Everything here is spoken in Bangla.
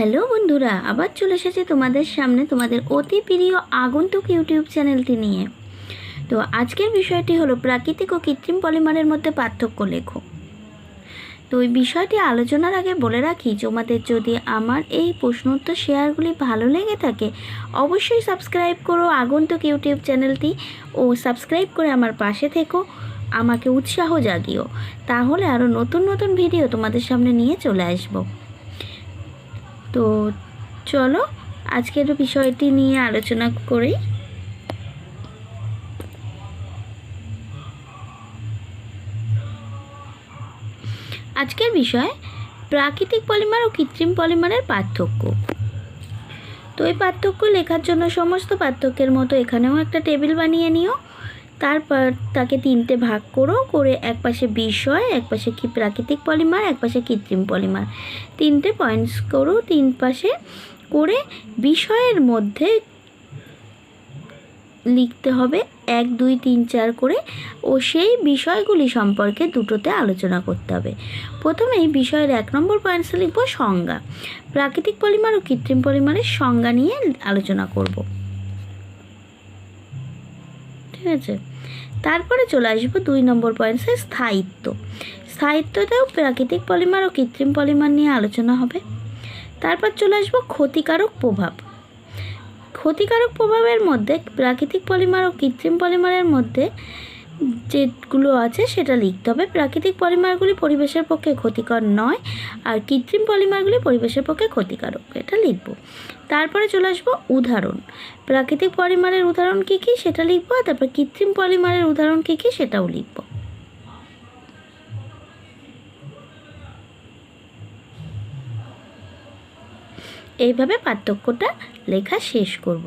হ্যালো বন্ধুরা, আবার চলে এসেছি তোমাদের সামনে তোমাদের অতি প্রিয় আগন্তুক ইউটিউব চ্যানেলটি নিয়ে। তো আজকের বিষয়টি হলো প্রাকৃতিক ও কৃত্রিম পলিমারের মধ্যে পার্থক্য লেখো। তো ওই বিষয়টি আলোচনার আগে বলে রাখি, তোমাদের যদি আমার এই প্রশ্ন উত্তর শেয়ারগুলি ভালো লেগে থাকে অবশ্যই সাবস্ক্রাইব করো আগন্তুক ইউটিউব চ্যানেলটি ও সাবস্ক্রাইব করে আমার পাশে থেকো, আমাকে উৎসাহ জাগিও, তাহলে আরও নতুন নতুন ভিডিও তোমাদের সামনে নিয়ে চলে আসবো। তো চলো আজকের বিষয়টি নিয়ে আলোচনা করি। আজকের বিষয় প্রাকৃতিক পলিমার ও কৃত্রিম পলিমারের পার্থক্য। তো এই পার্থক্য লেখার জন্য সমস্ত পার্থক্যের মতো এখানেও একটা টেবিল বানিয়ে নিও। তারপর তাকে তিনটে ভাগ করে এক পাশে বিষয়, এক পাশে কি প্রাকৃতিক পলিমার, এক পাশে কৃত্রিম পলিমার, তিনটে পয়েন্টস করো তিন পাশে করে বিষয়ের মধ্যে লিখতে হবে 1 2 3 4 করে ও সেই বিষয়গুলি সম্পর্কে দুটোতে আলোচনা করতে হবে। প্রথমেই বিষয়ের 1 নম্বর পয়েন্টসে লিখব সংজ্ঞা। প্রাকৃতিক পলিমার ও কৃত্রিম পলিমারের সংজ্ঞা নিয়ে আলোচনা করব, ঠিক আছে। তারপরে চলে আসবো 2 নম্বর পয়েন্টসে স্থায়িত্ব। স্থায়িত্বতেও প্রাকৃতিক পলিমার ও কৃত্রিম পলিমার নিয়ে আলোচনা হবে। তারপর চলে আসবো ক্ষতিকারক প্রভাব। ক্ষতিকারক প্রভাবের মধ্যে প্রাকৃতিক পলিমার ও কৃত্রিম পলিমারের মধ্যে যেগুলো আছে সেটা লিখতে হবে। প্রাকৃতিক পলিমারগুলি পরিবেশের পক্ষে ক্ষতিকর নয় আর কৃত্রিম পলিমারগুলি পরিবেশের পক্ষে ক্ষতিকারক, এটা লিখব। তারপরে চলে আসবো উদাহরণ। প্রাকৃতিক পলিমারের উদাহরণ কী কী সেটা লিখবো, তারপর কৃত্রিম পলিমারের উদাহরণ কী কী সেটাও লিখব। এইভাবে পার্থক্যটা লেখা শেষ করব।